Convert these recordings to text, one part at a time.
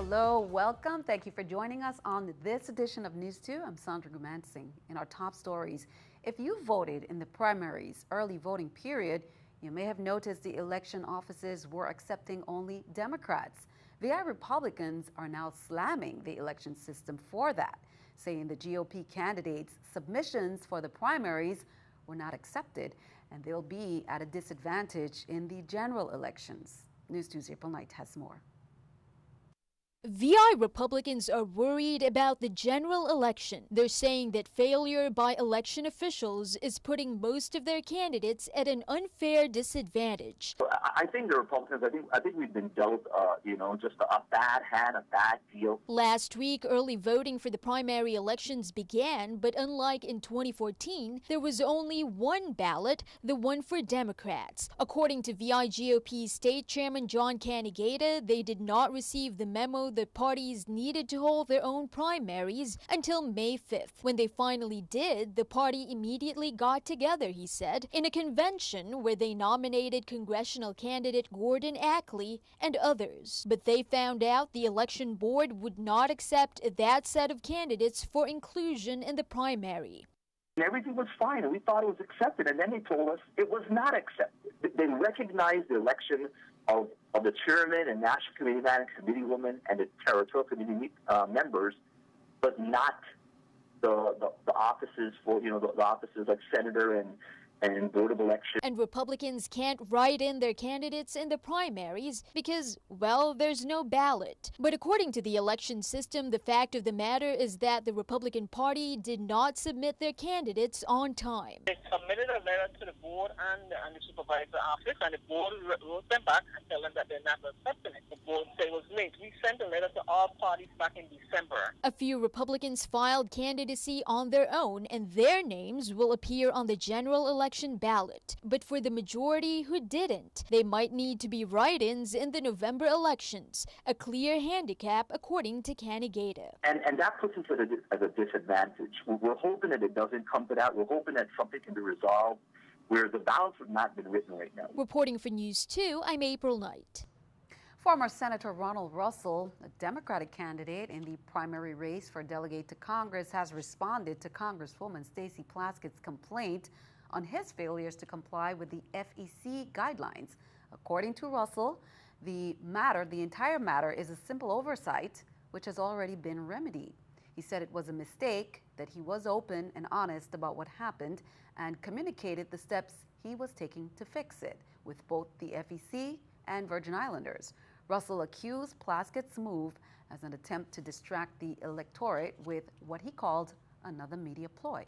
Hello, welcome. Thank you for joining us on this edition of News 2. I'm Sandra Gumansing. In our top stories, if you voted in the primaries early voting period, you may have noticed the election offices were accepting only Democrats. VI Republicans are now slamming the election system for that, saying the GOP candidates' submissions for the primaries were not accepted and they'll be at a disadvantage in the general elections. News 2's April Knight has more. VI Republicans are worried about the general election. They're saying that failure by election officials is putting most of their candidates at an unfair disadvantage. I think the Republicans, I think we've been dealt, just a bad hand, a bad deal. Last week, early voting for the primary elections began, but unlike in 2014, there was only one ballot, the one for Democrats. According to VI GOP State Chairman John Canigata, they did not receive the memo that parties needed to hold their own primaries until May 5th. When they finally did, the party immediately got together, he said, in a convention where they nominated congressional candidate Gordon Ackley and others. But they found out the election board would not accept that set of candidates for inclusion in the primary. Everything was fine, and we thought it was accepted, and then they told us it was not accepted. They recognized the election of the chairman and national committee man and committee woman and the territorial committee members, but not the offices for, the offices like senator and board of election. And Republicans can't write in their candidates in the primaries because, well, there's no ballot. But according to the election system, the fact of the matter is that the Republican Party did not submit their candidates on time. They submitted a letter to the board and the supervisor office, and the board wrote them back and tell them that they're not accepting it. The board said it was late. We sent a letter to all parties back in December. A few Republicans filed candidacy on their own, and their names will appear on the general election ballot. But for the majority who didn't, they might need to be write-ins in the November elections, a clear handicap according to Canigata. And that puts us at a disadvantage. We're hoping that it doesn't come to that. We're hoping that something can be resolved where the ballots have not been written right now. Reporting for News 2, I'm April Knight. Former Senator Ronald Russell, a Democratic candidate in the primary race for delegate to Congress, has responded to Congresswoman Stacey Plaskett's complaint on his failures to comply with the FEC guidelines. According to Russell, the entire matter is a simple oversight which has already been remedied. He said it was a mistake, that he was open and honest about what happened and communicated the steps he was taking to fix it with both the FEC and Virgin Islanders. Russell accused Plaskett's move as an attempt to distract the electorate with what he called another media ploy.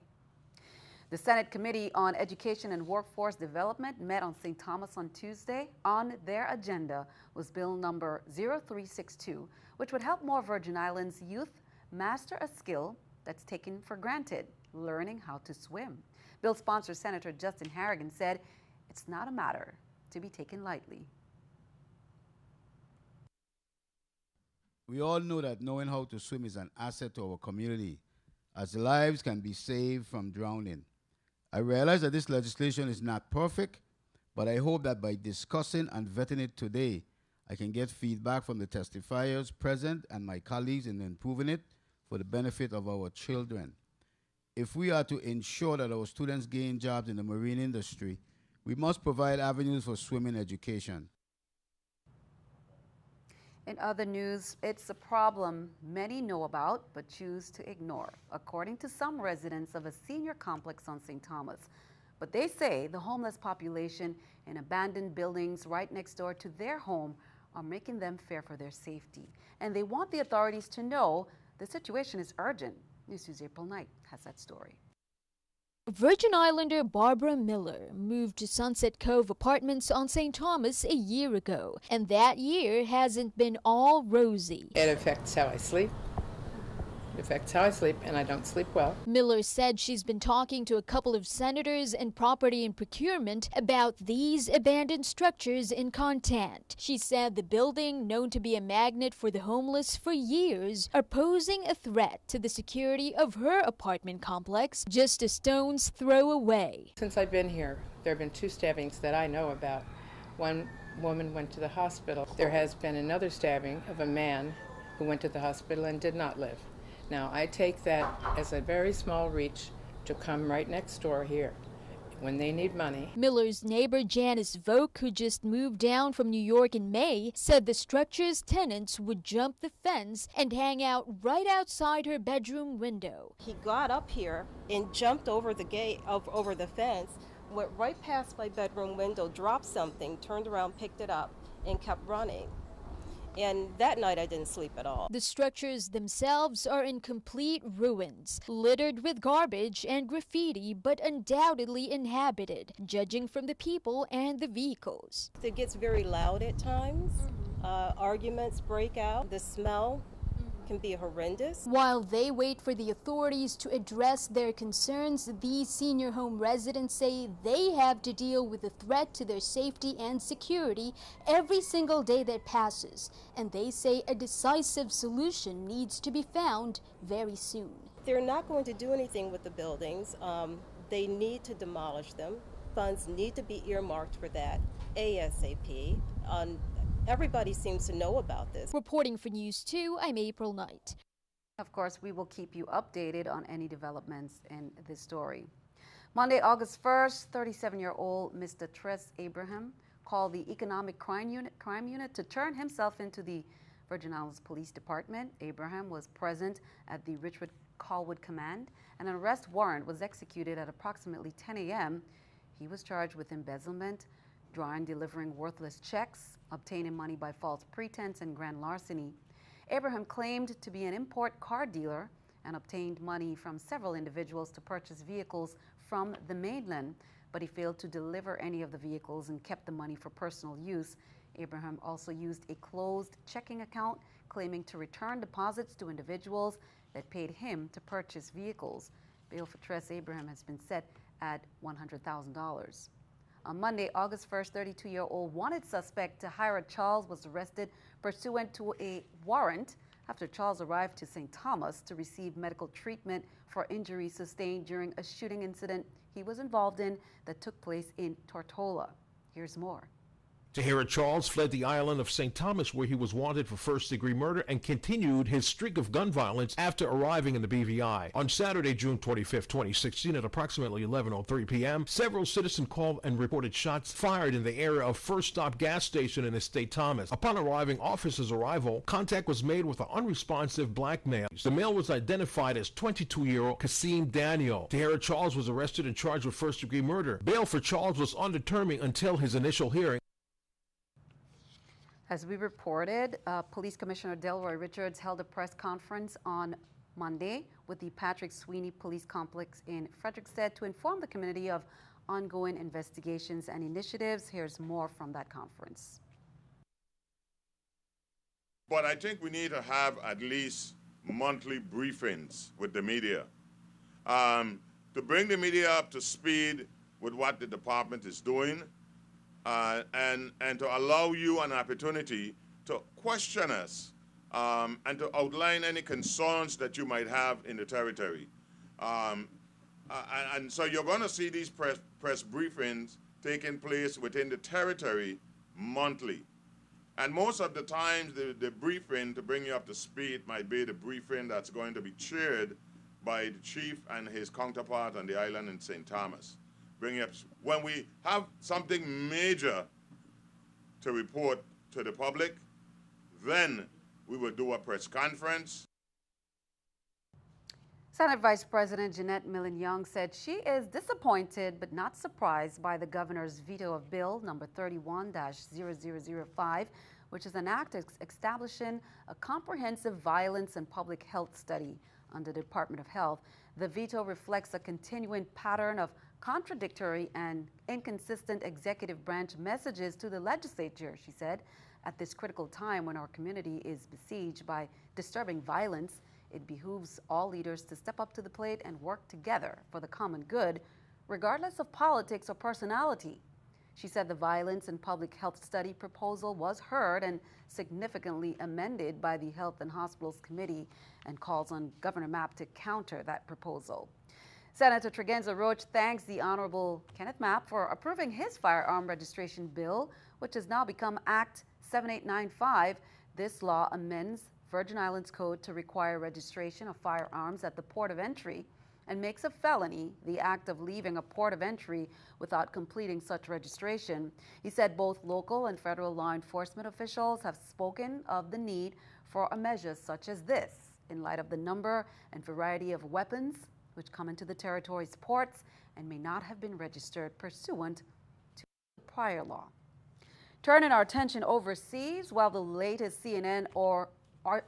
The Senate Committee on Education and Workforce Development met on St. Thomas on Tuesday. On their agenda was Bill number 0362, which would help more Virgin Islands youth master a skill that's taken for granted, learning how to swim. Bill sponsor Senator Justin Harrigan said it's not a matter to be taken lightly. We all know that knowing how to swim is an asset to our community, as lives can be saved from drowning. I realize that this legislation is not perfect, but I hope that by discussing and vetting it today, I can get feedback from the testifiers present and my colleagues in improving it for the benefit of our children. If we are to ensure that our students gain jobs in the marine industry, we must provide avenues for swimming education. In other news, it's a problem many know about but choose to ignore, according to some residents of a senior complex on St. Thomas. But they say the homeless population in abandoned buildings right next door to their home are making them fear for their safety. And they want the authorities to know the situation is urgent. News 2's April Knight has that story. Virgin Islander Barbara Miller moved to Sunset Cove Apartments on St. Thomas a year ago, and that year hasn't been all rosy. It affects how I sleep. It affects how I sleep, and I don't sleep well. Miller said she's been talking to a couple of senators and property and procurement about these abandoned structures in Contant. She said the building, known to be a magnet for the homeless for years, are posing a threat to the security of her apartment complex just a stone's throw away. Since I've been here, there have been 2 stabbings that I know about. One woman went to the hospital. There has been another stabbing of a man who went to the hospital and did not live. Now, I take that as a very small reach to come right next door here when they need money. Miller's neighbor Janice Vogt, who just moved down from New York in May, said the structure's tenants would jump the fence and hang out right outside her bedroom window. He got up here and jumped over the gate, over the fence, went right past my bedroom window, dropped something, turned around, picked it up, and kept running. And that night I didn't sleep at all. The structures themselves are in complete ruins, littered with garbage and graffiti, but undoubtedly inhabited, judging from the people and the vehicles. It gets very loud at times. Arguments break out. The smell can be horrendous. While they wait for the authorities to address their concerns, these senior home residents say they have to deal with the threat to their safety and security every single day that passes, and they say a decisive solution needs to be found very soon. They're not going to do anything with the buildings. They need to demolish them. Funds need to be earmarked for that ASAP. Everybody seems to know about this. Reporting for News 2, I'm April Knight. Of course, we will keep you updated on any developments in this story. Monday, August 1st, 37-year-old Mr. Tres Abraham called the Economic Crime Unit to turn himself into the Virgin Islands Police Department. Abraham was present at the Richwood Colwood Command, and an arrest warrant was executed at approximately 10 a.m. He was charged with embezzlement, drawing and delivering worthless checks, obtaining money by false pretense, and grand larceny. Abraham claimed to be an import car dealer and obtained money from several individuals to purchase vehicles from the mainland, but he failed to deliver any of the vehicles and kept the money for personal use. Abraham also used a closed checking account, claiming to return deposits to individuals that paid him to purchase vehicles. Bail for Tres Abraham has been set at $100,000. On Monday, August 1st, 32-year-old wanted suspect Tahira Charles was arrested pursuant to a warrant after Charles arrived to St. Thomas to receive medical treatment for injuries sustained during a shooting incident he was involved in that took place in Tortola. Here's more. Tahira Charles fled the island of St. Thomas, where he was wanted for first-degree murder, and continued his streak of gun violence after arriving in the BVI. On Saturday, June 25, 2016, at approximately 11:03 p.m., several citizens called and reported shots fired in the area of First Stop gas station in St. Thomas. Upon officers' arrival, contact was made with an unresponsive black male. The male was identified as 22-year-old Kasim Daniel. Tahira Charles was arrested and charged with first-degree murder. Bail for Charles was undetermined until his initial hearing. As we reported, Police Commissioner Delroy Richards held a press conference on Monday with the Patrick Sweeney Police Complex in Frederiksted to inform the community of ongoing investigations and initiatives. Here's more from that conference. But I think we need to have at least monthly briefings with the media to bring the media up to speed with what the department is doing. And to allow you an opportunity to question us and to outline any concerns that you might have in the territory. And so you're going to see these press briefings taking place within the territory monthly. And most of the times, the briefing, to bring you up to speed, might be the briefing that's going to be chaired by the chief and his counterpart on the island in St. Thomas. When we have something major to report to the public, then we will do a press conference. Senate Vice President Jeanette Millen-Young said she is disappointed but not surprised by the governor's veto of Bill number 31-0005, which is an act establishing a comprehensive violence and public health study under the Department of Health. The veto reflects a continuing pattern of contradictory and inconsistent executive branch messages to the legislature, she said. At this critical time when our community is besieged by disturbing violence, it behooves all leaders to step up to the plate and work together for the common good, regardless of politics or personality. She said the Violence and Public Health Study proposal was heard and significantly amended by the Health and Hospitals Committee and calls on Governor Mapp to counter that proposal. Senator Tregenza Roach thanks the Honorable Kenneth Mapp for approving his firearm registration bill, which has now become Act 7895. This law amends Virgin Islands Code to require registration of firearms at the port of entry and makes a felony the act of leaving a port of entry without completing such registration. He said both local and federal law enforcement officials have spoken of the need for a measure such as this in light of the number and variety of weapons which come into the territory's ports and may not have been registered pursuant to the prior law. Turning our attention overseas, while the latest CNN or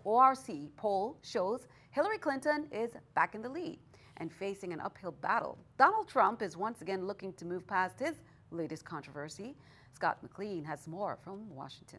ORC poll shows Hillary Clinton is back in the lead and facing an uphill battle, Donald Trump is once again looking to move past his latest controversy. Scott McLean has more from Washington.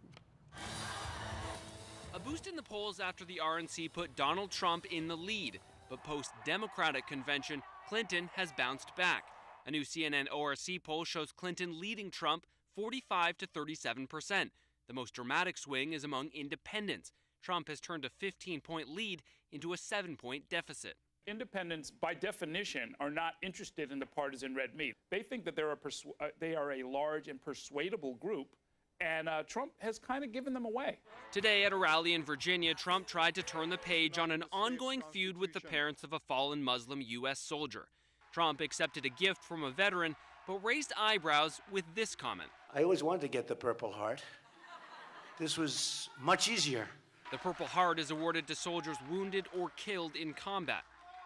A boost in the polls after the RNC put Donald Trump in the lead, but post-Democratic convention, Clinton has bounced back. A new CNN ORC poll shows Clinton leading Trump 45 to 37%. The most dramatic swing is among independents. Trump has turned a 15-point lead into a 7-point deficit. Independents, by definition, are not interested in the partisan red meat. They think that they are a large and persuadable group, and Trump has kind of given them away. Today at a rally in Virginia, Trump tried to turn the page on an ongoing feud with the parents of a fallen Muslim U.S. soldier. Trump accepted a gift from a veteran, but raised eyebrows with this comment. I always wanted to get the Purple Heart. This was much easier. The Purple Heart is awarded to soldiers wounded or killed in combat.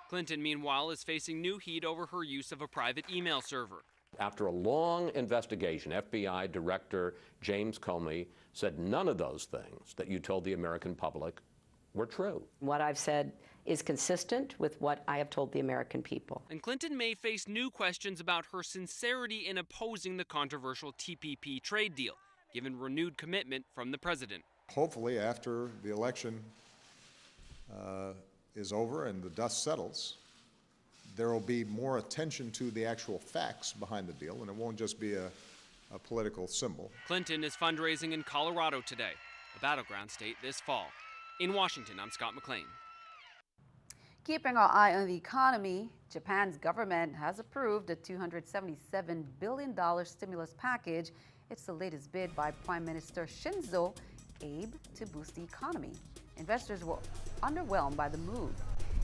Clinton, meanwhile, is facing new heat over her use of a private email server. After a long investigation, FBI Director James Comey said none of those things that you told the American public were true. What I've said is consistent with what I have told the American people. And Clinton may face new questions about her sincerity in opposing the controversial TPP trade deal, given renewed commitment from the president. Hopefully, after the election is over and the dust settles, there will be more attention to the actual facts behind the deal, and it won't just be a political symbol. Clinton is fundraising in Colorado today, a battleground state this fall. In Washington, I'm Scott McLean. Keeping our eye on the economy, Japan's government has approved a $277 billion stimulus package. It's the latest bid by Prime Minister Shinzo Abe to boost the economy. Investors were underwhelmed by the move.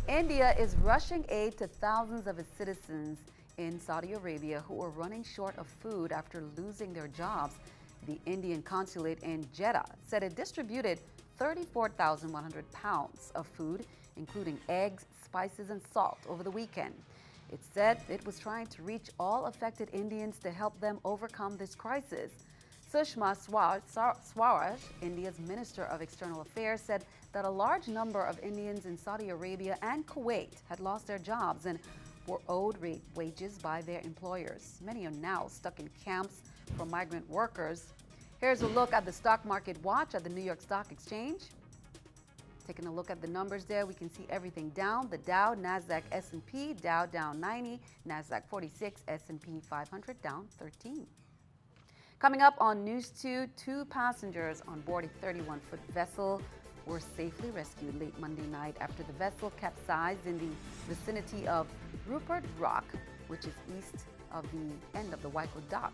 India is rushing aid to thousands of its citizens in Saudi Arabia who are running short of food after losing their jobs. The Indian consulate in Jeddah said it distributed 34,100 pounds of food, including eggs, spices, and salt over the weekend. It said it was trying to reach all affected Indians to help them overcome this crisis. Sushma Swaraj, India's Minister of External Affairs, said that a large number of Indians in Saudi Arabia and Kuwait had lost their jobs and were owed wages by their employers. Many are now stuck in camps for migrant workers. Here's a look at the stock market watch at the New York Stock Exchange. Taking a look at the numbers there, we can see everything down. The Dow, NASDAQ, S&P, Dow down 90, NASDAQ 46, S&P 500 down 13. Coming up on News 2, 2 passengers on board a 31-foot vessel were safely rescued late Monday night after the vessel capsized in the vicinity of Rupert Rock, which is east of the end of the Waco dock.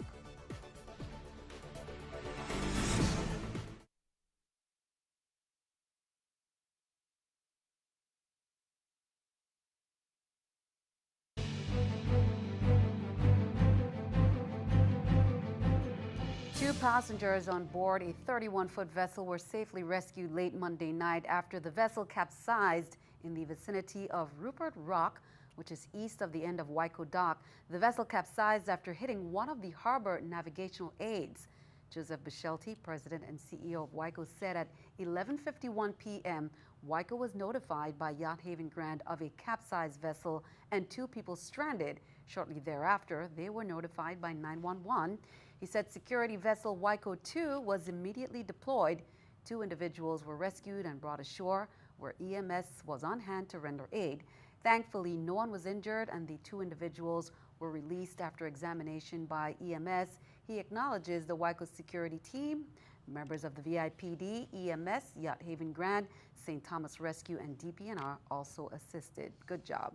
Two passengers on board a 31-foot vessel were safely rescued late Monday night after the vessel capsized in the vicinity of Rupert Rock, which is east of the end of Waco Dock. The vessel capsized after hitting one of the harbor navigational aids. Joseph Bishelti, president and CEO of Waco, said at 11:51 p.m., Waco was notified by Yacht Haven Grand of a capsized vessel and 2 people stranded. Shortly thereafter, they were notified by 911. He said security vessel Waco 2 was immediately deployed. 2 individuals were rescued and brought ashore, where EMS was on hand to render aid. Thankfully, no one was injured, and the 2 individuals were released after examination by EMS. He acknowledges the Waco security team, members of the VIPD, EMS, Yacht Haven Grand, St. Thomas Rescue, and DPNR also assisted. Good job.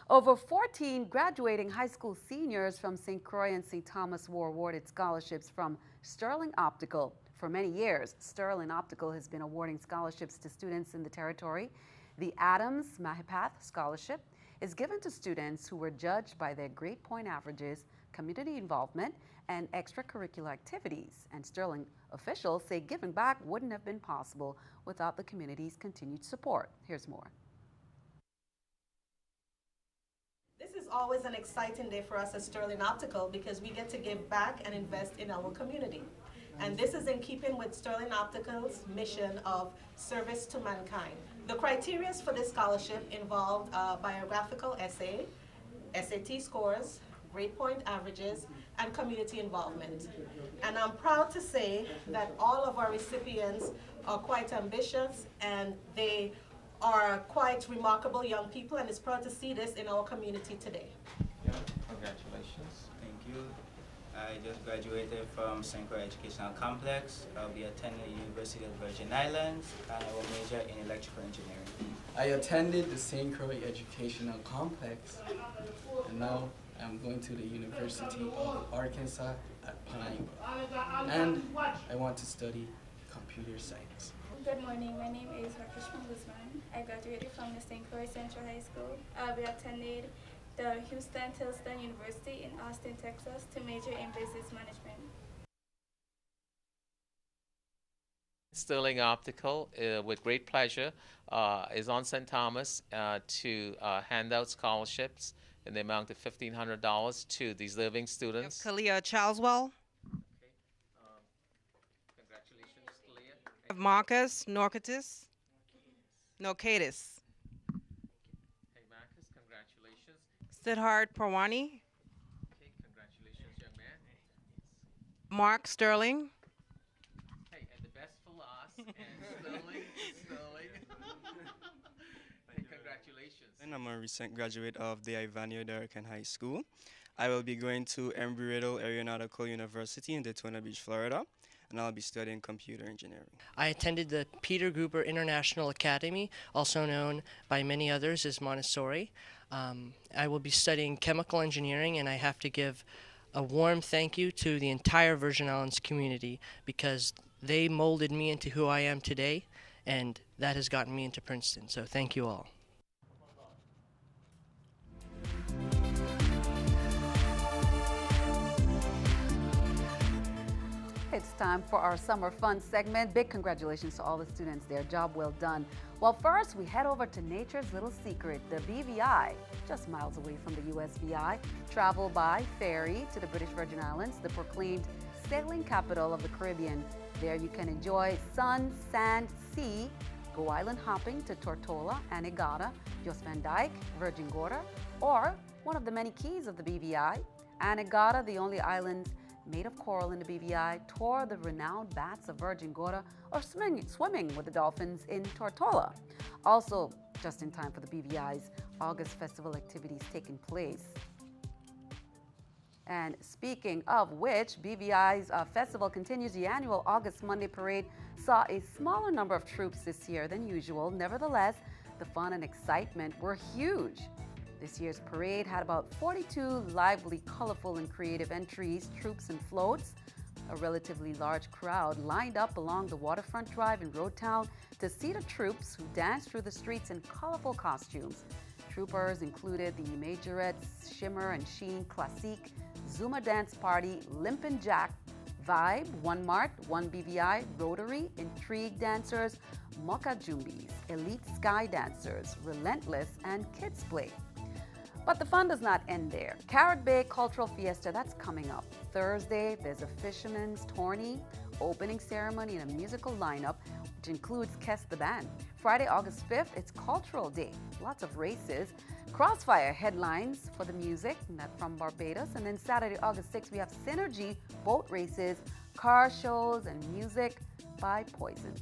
Over 14 graduating high school seniors from St. Croix and St. Thomas were awarded scholarships from Sterling Optical For many years, Sterling Optical has been awarding scholarships to students in the territory. The Adams Mahipath Scholarship is given to students who were judged by their grade point averages, community involvement, and extracurricular activities. And Sterling officials say giving back wouldn't have been possible without the community's continued support. Here's more. This is always an exciting day for us at Sterling Optical because we get to give back and invest in our community. And this is in keeping with Sterling Optical's mission of service to mankind. The criteria for this scholarship involved biographical essay, SAT scores, grade point averages, and community involvement. And I'm proud to say that all of our recipients are quite ambitious and they are quite remarkable young people, and it's proud to see this in our community today. Yeah, congratulations. Thank you. I just graduated from St. Croix Educational Complex. I'll be attending the University of Virgin Islands, and I will major in electrical engineering. I attended the St. Croix Educational Complex, and now I'm going to the University of Arkansas at Pine. And I want to study computer science. Good morning, my name is Rakishma Guzman. I graduated from the St. Croix Central High School. We attended the Houston-Tilson University in Austin, Texas to major in business management. Sterling Optical, with great pleasure, is on St. Thomas to hand out scholarships in the amount of $1,500 to deserving students. Kalia Charleswell. Okay. Congratulations, Kalia. Marcus Norcatus. Norcatus. Siddharth Parwani. Okay, congratulations, young man. Mark Sterling. Hey, and the best for last, and Sterling. Hey, congratulations. And I'm a recent graduate of the Ivanio Derrican High School. I will be going to Embry-Riddle Aeronautical University in Daytona Beach, Florida, and I'll be studying computer engineering. I attended the Peter Gruber International Academy, also known by many others as Montessori. I will be studying chemical engineering, and I have to give a warm thank you to the entire Virgin Islands community because they molded me into who I am today, and that has gotten me into Princeton. So thank you all. It's time for our summer fun segment. Big congratulations to all the students there. Job well done. Well, first we head over to nature's little secret, the BVI, just miles away from the USVI. Travel by ferry to the British Virgin Islands, the proclaimed sailing capital of the Caribbean. There you can enjoy sun, sand, sea, go island hopping to Tortola, Anegada, Jos Van Dyke, Virgin Gorda, or one of the many keys of the BVI. Anegada, the only island made of coral in the BVI, tour the renowned baths of Virgin Gorda, or swimming with the dolphins in Tortola. Also, just in time for the BVI's August festival activities taking place. And speaking of which, BVI's festival continues. The annual August Monday Parade saw a smaller number of troops this year than usual. Nevertheless, the fun and excitement were huge. This year's parade had about 42 lively, colorful, and creative entries, troops, and floats. A relatively large crowd lined up along the waterfront drive in Roadtown to see the troops who danced through the streets in colorful costumes. Troopers included the Majorettes, Shimmer and Sheen Classique, Zuma Dance Party, Limpin' Jack, Vibe, One Mart, One BVI, Rotary, Intrigue Dancers, Mocha Jumbies, Elite Sky Dancers, Relentless, and Kids Play. But the fun does not end there. Carrot Bay Cultural Fiesta, that's coming up. Thursday, there's a fisherman's tourney, opening ceremony, and a musical lineup, which includes Kes the Band. Friday, August 5th, it's Cultural Day. Lots of races. Crossfire headlines for the music, not from Barbados. And then Saturday, August 6th, we have Synergy boat races, car shows, and music by Poison.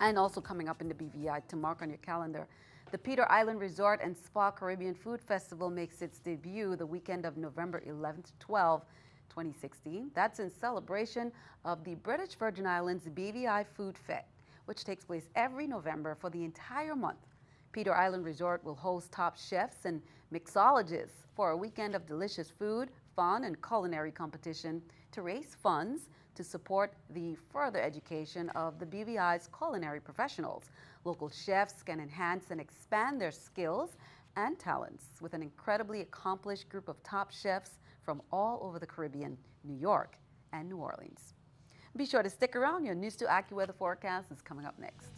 And also coming up in the BVI to mark on your calendar, the Peter Island Resort and Spa Caribbean Food Festival makes its debut the weekend of November 11th to 12th, 2016. That's in celebration of the British Virgin Islands BVI Food Fete, which takes place every November for the entire month. Peter Island Resort will host top chefs and mixologists for a weekend of delicious food, fun, and culinary competition to raise funds to support the further education of the BVI's culinary professionals. Local chefs can enhance and expand their skills and talents with an incredibly accomplished group of top chefs from all over the Caribbean, New York, and New Orleans. Be sure to stick around. Your News 2 AccuWeather forecast is coming up next.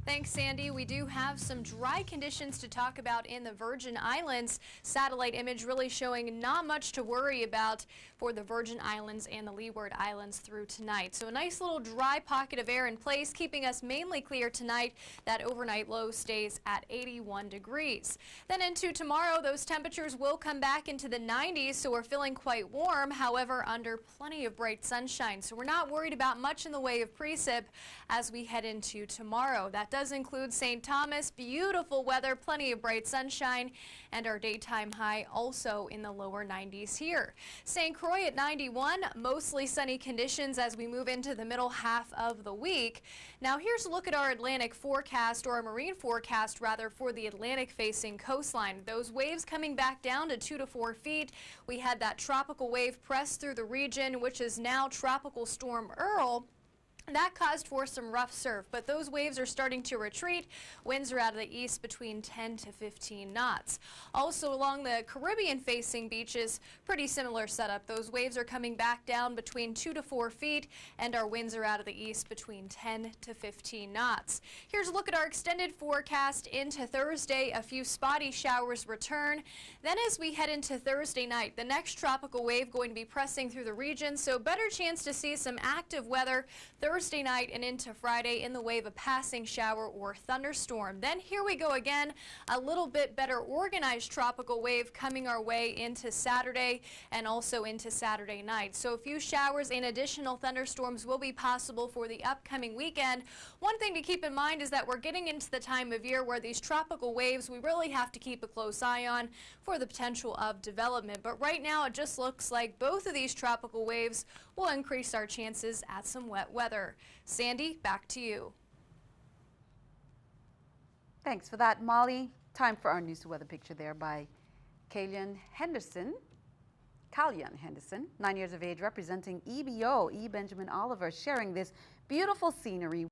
Thanks, Sandy. We do have some dry conditions to talk about in the Virgin Islands. Satellite image really showing not much to worry about for the Virgin Islands and the Leeward Islands through tonight. So a nice little dry pocket of air in place, keeping us mainly clear tonight. That overnight low stays at 81 degrees. Then into tomorrow, those temperatures will come back into the 90s, so we're feeling quite warm, however, under plenty of bright sunshine. So we're not worried about much in the way of precip as we head into tomorrow. That does include St. Thomas, beautiful weather, plenty of bright sunshine, and our daytime high also in the lower 90s here. St. Croix at 91, mostly sunny conditions as we move into the middle half of the week. Now here's a look at our Atlantic forecast, or our marine forecast rather, for the Atlantic facing coastline. Those waves coming back down to 2 to 4 feet. We had that tropical wave press through the region, which is now Tropical Storm Earl. That caused for some rough surf, but those waves are starting to retreat. Winds are out of the east between 10 to 15 knots. Also along the Caribbean-facing beaches, pretty similar setup. Those waves are coming back down between 2 to 4 feet, and our winds are out of the east between 10 to 15 knots. Here's a look at our extended forecast into Thursday. A few spotty showers return. Then as we head into Thursday night, the next tropical wave going to be pressing through the region, so better chance to see some active weather Thursday night and into Friday in the way of a passing shower or thunderstorm. Then here we go again, a little bit better organized tropical wave coming our way into Saturday and also into Saturday night. So a few showers and additional thunderstorms will be possible for the upcoming weekend. One thing to keep in mind is that we're getting into the time of year where these tropical waves we really have to keep a close eye on for the potential of development. But right now it just looks like both of these tropical waves will increase our chances at some wet weather. Sandy, back to you. Thanks for that, Molly. Time for our News to Weather picture there by Kalyan Henderson, 9 years of age, representing EBO, E. Benjamin Oliver, sharing this beautiful scenery.